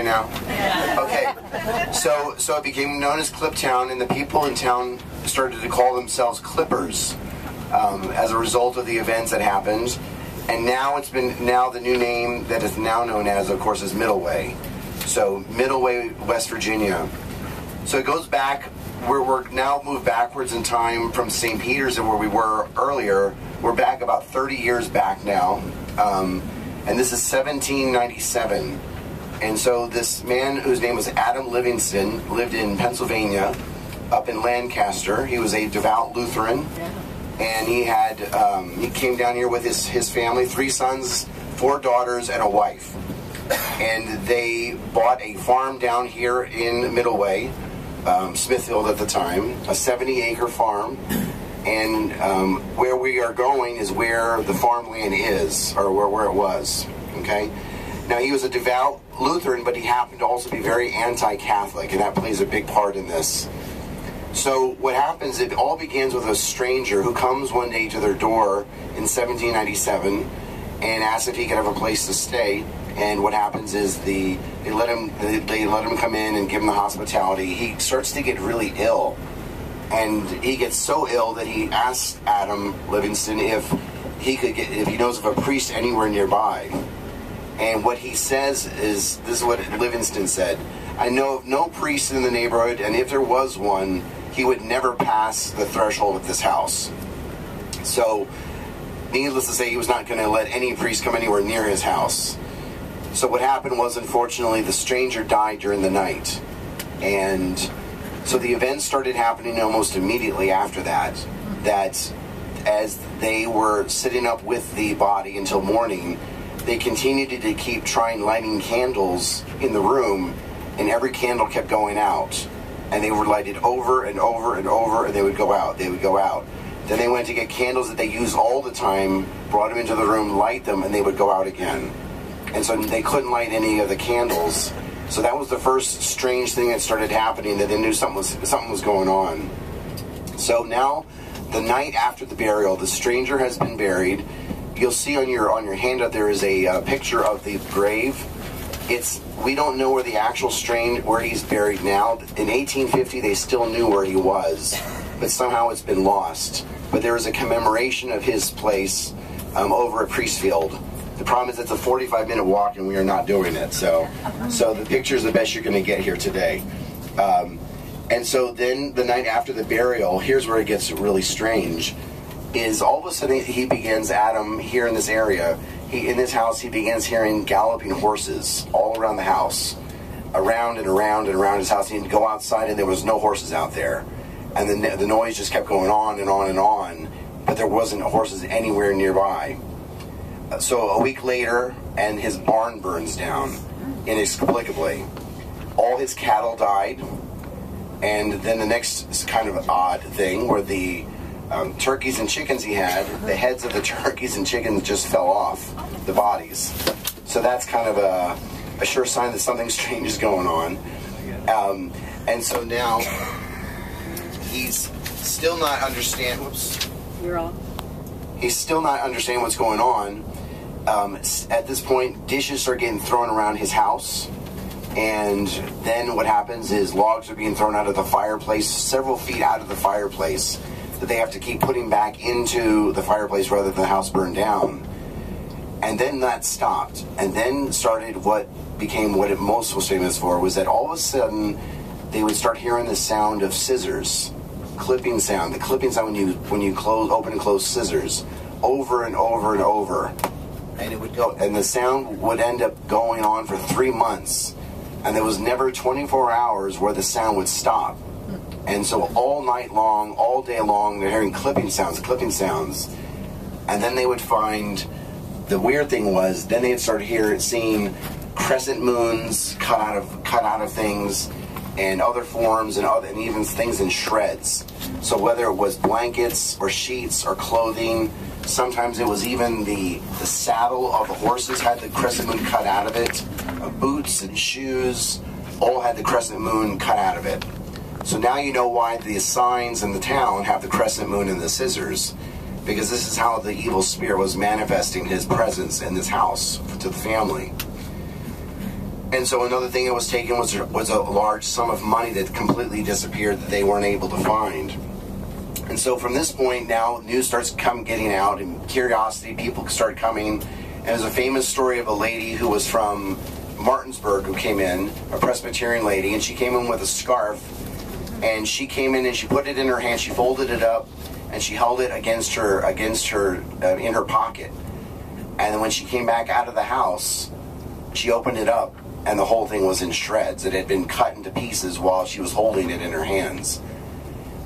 Now, okay, so it became known as Cliptown, and the people in town started to call themselves Clippers as a result of the events that happened. And now the new name that is now known as, of course, is Middleway. So Middleway, West Virginia. So it goes back. We're now moved backwards in time from St. Peter's and where we were earlier. We're back about 30 years back now, and this is 1797. And so this man, whose name was Adam Livingston, lived in Pennsylvania, up in Lancaster. He was a devout Lutheran, and he came down here with his family, 3 sons, 4 daughters, and a wife. And they bought a farm down here in Middleway, Smithfield at the time, a 70-acre farm. And where we are going is where the farmland is, or where it was. Okay. Now, he was a devout Lutheran, but he happened to also be very anti-Catholic, and that plays a big part in this. So what happens, it all begins with a stranger who comes one day to their door in 1797 and asks if he could have a place to stay. And what happens is they let him come in and give him the hospitality. He starts to get really ill, and he gets so ill that he asks Adam Livingston if he knows of a priest anywhere nearby. And what he says is, this is what Livingston said: "I know of no priest in the neighborhood, and if there was one, he would never pass the threshold of this house." So, needless to say, he was not going to let any priest come anywhere near his house. So what happened was, unfortunately, the stranger died during the night. And so the events started happening almost immediately after that, that as they were sitting up with the body until morning, they continued to keep trying lighting candles in the room, and every candle kept going out. And they were lighted over and over and over, and they would go out. They would go out. Then they went to get candles that they use all the time, brought them into the room, light them, and they would go out again. And so they couldn't light any of the candles. So that was the first strange thing that started happening, that they knew something was going on. So now, the night after the burial, the stranger has been buried. You'll see on your handout there is a picture of the grave. We don't know where the actual where he's buried now. In 1850, they still knew where he was, but somehow it's been lost. But there is a commemoration of his place over at Priestfield. The problem is it's a 45-minute walk, and we are not doing it. So the picture is the best you're going to get here today. And so then the night after the burial, here's where it gets really strange. Is all of a sudden Adam, here in this area, in this house, he begins hearing galloping horses all around the house, around and around and around his house. He'd go outside, and there was no horses out there, and the noise just kept going on and on and on, but there wasn't horses anywhere nearby. So a week later, and his barn burns down inexplicably. All his cattle died, and then the next kind of odd thing where the turkeys and chickens he had, the heads of the turkeys and chickens just fell off the bodies. So that's kind of a sure sign that something strange is going on. And so now he's still not understand. Whoops. You're on. He's still not understanding what's going on. At this point, dishes start getting thrown around his house. And then what happens is logs are being thrown out of the fireplace, several feet out of the fireplace, that they have to keep putting back into the fireplace rather than the house burned down. And then that stopped. And then started what became what it most was famous for, was that all of a sudden they would start hearing the sound of scissors, clipping sound, the clipping sound when you open and close scissors, over and over and over. And it would go, and the sound would end up going on for 3 months. And there was never 24 hours where the sound would stop. And so all night long, all day long, they're hearing clipping sounds. And then they would find, the weird thing was, then they'd start seeing crescent moons cut out of things, and other forms, and even things in shreds. So whether it was blankets or sheets or clothing, sometimes it was even the saddle of the horses had the crescent moon cut out of it. Boots and shoes all had the crescent moon cut out of it. So now you know why the signs in the town have the crescent moon and the scissors, because this is how the evil spirit was manifesting his presence in this house to the family. And so another thing that was taken was a large sum of money that completely disappeared that they weren't able to find. And so from this point, now news starts getting out, and curiosity, people start coming. And there's a famous story of a lady who was from Martinsburg who came in, a Presbyterian lady, and she came in with a scarf, and she came in and she put it in her hand, she folded it up, and she held it against her in her pocket. And then when she came back out of the house, she opened it up, and the whole thing was in shreds. It had been cut into pieces while she was holding it in her hands.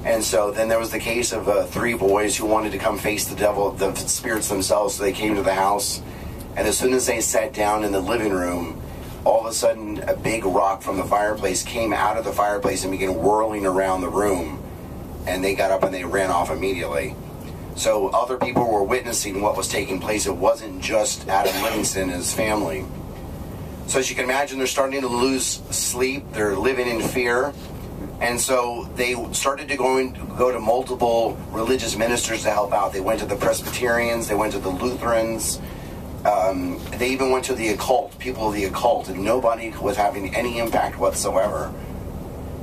And so then there was the case of 3 boys who wanted to come face the devil, the spirits themselves, so they came to the house. And as soon as they sat down in the living room, all of a sudden a big rock from the fireplace came out of the fireplace and began whirling around the room. And they got up and they ran off immediately. So other people were witnessing what was taking place. It wasn't just Adam Livingston and his family. So as you can imagine, they're starting to lose sleep. They're living in fear. And so they started to go to multiple religious ministers to help out. They went to the Presbyterians. They went to the Lutherans. They even went to the occult, people of the occult, and nobody was having any impact whatsoever.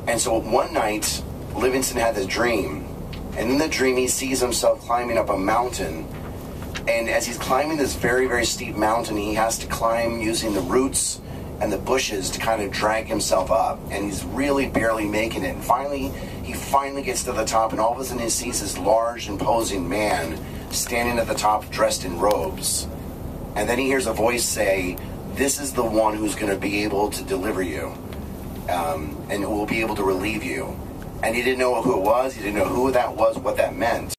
And so one night, Livingston had this dream. And in the dream, he sees himself climbing up a mountain. And as he's climbing this very, very steep mountain, he has to climb using the roots and the bushes to kind of drag himself up. And he's really barely making it. And finally, he gets to the top, and all of a sudden he sees this large, imposing man standing at the top dressed in robes. And then he hears a voice say, "This is the one who's going to be able to deliver you, and will be able to relieve you." And he didn't know who it was. He didn't know who that was, what that meant.